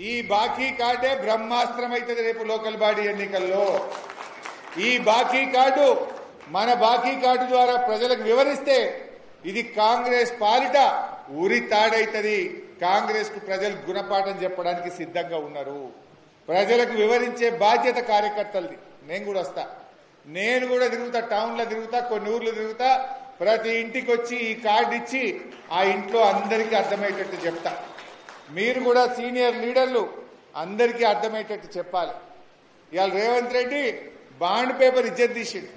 ఈ బాకీ కార్డే బ్రహ్మాస్త్రం అవుతుంది రేపు లోకల్ బాడీ ఎన్నికల్లో. ఈ బాకీ కార్డు మన బాకీ కార్డు ద్వారా ప్రజలకు వివరిస్తే ఇది కాంగ్రెస్ పాలిట ఉరి తాడైతుంది. కాంగ్రెస్ కు ప్రజలు గుణపాఠం చెప్పడానికి సిద్ధంగా ఉన్నారు. ప్రజలకు వివరించే బాధ్యత కార్యకర్తలది. నేను కూడా వస్తా, నేను కూడా తిరుగుతా, టౌన్లో తిరుగుతా, కొన్ని ఊర్లు తిరుగుతా, ప్రతి ఇంటికి వచ్చి ఈ కార్డు ఇచ్చి ఆ ఇంట్లో అందరికీ అర్థమయ్యేటట్టు చెప్తా. మీరు కూడా సీనియర్ లీడర్లు అందరికీ అర్థమయ్యేటట్టు చెప్పాలి. ఇవాళ రేవంత్ రెడ్డి బాండ్ పేపర్ ఇజ్జత్ తీసిండు,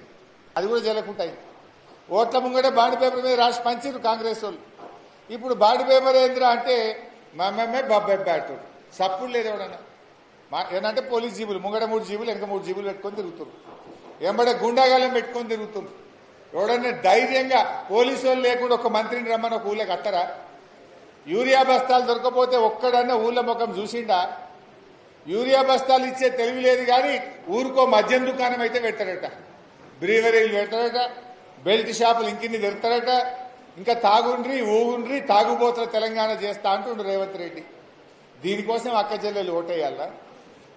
అది కూడా జరగకుంటాయి. ఓట్ల ముంగట బాండ్ పేపర్ మీద రాసి పంచిరు కాంగ్రెస్ వాళ్ళు. ఇప్పుడు బాండ్ పేపర్ ఏంద్రా అంటే మేమే బాబ్బాడు సప్పుడు లేదు. ఎవడన్నా ఏంటంటే పోలీస్ జీబులు ముంగట 3 జీబులు వెనక 3 జీబులు పెట్టుకొని తిరుగుతున్నారు. ఎంబడే గుండాగాలం పెట్టుకొని తిరుగుతున్నారు. ఎవడన్నా ధైర్యంగా పోలీసు వాళ్ళు లేకుండా ఒక మంత్రిని రమ్మని ఒక ఊళ్ళకి అత్తరా? యూరియా బస్తాలు దొరకపోతే ఒక్కడన్నా ఊళ్ళ ముఖం చూసిండా? యూరియా బస్తాలు ఇచ్చే తెలివి లేదు కానీ ఊరికో మద్యం దుకాణం అయితే పెడతారట, బ్రీవరీలు పెడతారట, బెల్ట్ షాపులు ఇంకిన్ని దొరుకుతారట. ఇంకా తాగుండ్రి ఊగుండ్రి తాగుబోతుల తెలంగాణ చేస్తా అంటుండ్రు రేవంత్ రెడ్డి. దీనికోసం అక్క చెల్లెలు ఓటేయాలా?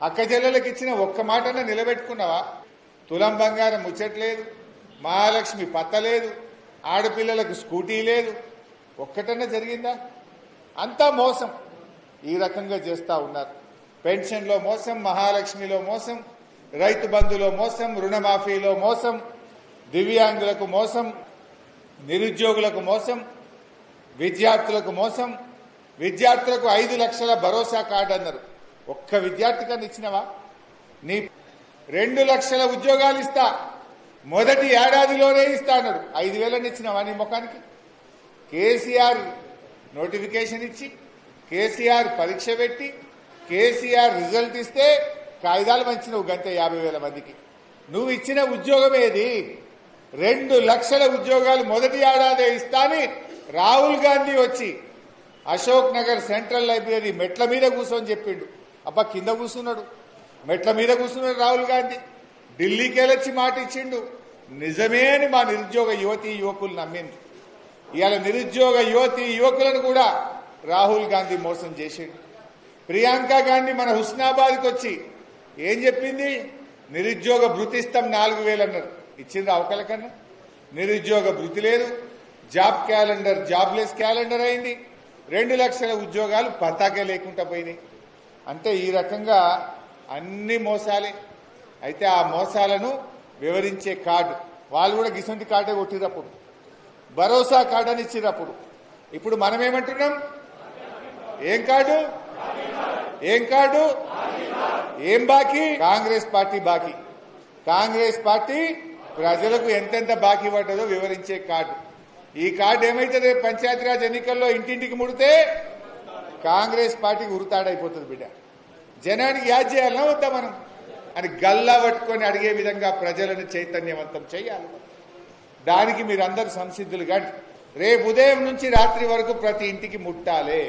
అక్క చెల్లెలకు ఇచ్చిన ఒక్క మాటన్నా నిలబెట్టుకున్నావా? తులం బంగారం ముచ్చట్లేదు, మహాలక్ష్మి పత్తలేదు, ఆడపిల్లలకు స్కూటీ లేదు, ఒక్కటన్నా జరిగిందా? అంతా మోసం. ఈ రకంగా చేస్తా ఉన్నారు. పెన్షన్లో మోసం, మహాలక్ష్మిలో మోసం, రైతు బంధులో మోసం, రుణమాఫీలో మోసం, దివ్యాంగులకు మోసం, నిరుద్యోగులకు మోసం, విద్యార్థులకు మోసం. విద్యార్థులకు 5 లక్షల భరోసా కార్డు అన్నారు. ఒక్క విద్యార్థి కన్నా ఇచ్చినవా? నీ 2 లక్షల ఉద్యోగాలు ఇస్తా, మొదటి ఏడాదిలోనే ఇస్తా అన్నాడు. 5,000 ఇచ్చినవా నీ ముఖానికి? కేసీఆర్ నోటిఫికేషన్ ఇచ్చి, కేసీఆర్ పరీక్ష పెట్టి, కేసీఆర్ రిజల్ట్ ఇస్తే కాగితాలు పంచినవు గంటే 50,000 మందికి. నువ్వు ఇచ్చిన ఉద్యోగం ఏది? 2 లక్షల ఉద్యోగాలు మొదటి ఏడాదే ఇస్తాని రాహుల్ గాంధీ వచ్చి అశోక్ నగర్ సెంట్రల్ లైబ్రరీ మెట్ల మీద కూర్చొని చెప్పిండు. అబ్బా కింద కూర్చున్నాడు, మెట్ల మీద కూర్చున్నాడు రాహుల్ గాంధీ. ఢిల్లీకి వెళ్ళొచ్చి మాట ఇచ్చిండు. నిజమే అని మా నిరుద్యోగ యువతీ యువకులు నమ్మింది. ఇవాళ నిరుద్యోగ యువతీ యువకులను కూడా రాహుల్ గాంధీ మోసం చేసిండు. ప్రియాంక గాంధీ మన హుస్నాబాద్కి వచ్చి ఏం చెప్పింది? నిరుద్యోగ భృతి ఇస్తాం 4,000 అన్నారు. ఇచ్చింది అవకల కన్నా? నిరుద్యోగ భృతి లేదు, జాబ్ క్యాలెండర్ జాబ్లెస్ క్యాలెండర్ అయింది, 2 లక్షల ఉద్యోగాలు పతాకే లేకుండా పోయినాయి. అంటే ఈ రకంగా అన్ని మోసాలే. అయితే ఆ మోసాలను వివరించే కార్డు వాళ్ళు కూడా గిసొంటి కార్డే కొట్టిరప్పుడు, భరోసా కార్డు అని ఇచ్చినప్పుడు. ఇప్పుడు మనం ఏమంటున్నాం? ఏం కార్డు? ఏం కార్డు? ఏం బాకీ? కాంగ్రెస్ పార్టీ బాకీ. కాంగ్రెస్ పార్టీ ప్రజలకు ఎంతెంత బాకీ పడ్డదో వివరించే కార్డు. ఈ కార్డు ఏమైతుంది? పంచాయతీరాజ్ ఎన్నికల్లో ఇంటింటికి ముడితే కాంగ్రెస్ పార్టీకి ఉరుతాడైపోతుంది బిడ్డ. జనానికి యాద్ చేయాలన్నా వద్దా మనం అని గల్లా పట్టుకొని అడిగే విధంగా ప్రజలను చైతన్యవంతం చేయాలి. దానికి మీరందరూ సంసిద్ధులు. కానీ రేపు ఉదయం నుంచి రాత్రి వరకు ప్రతి ఇంటికి ముట్టాలి.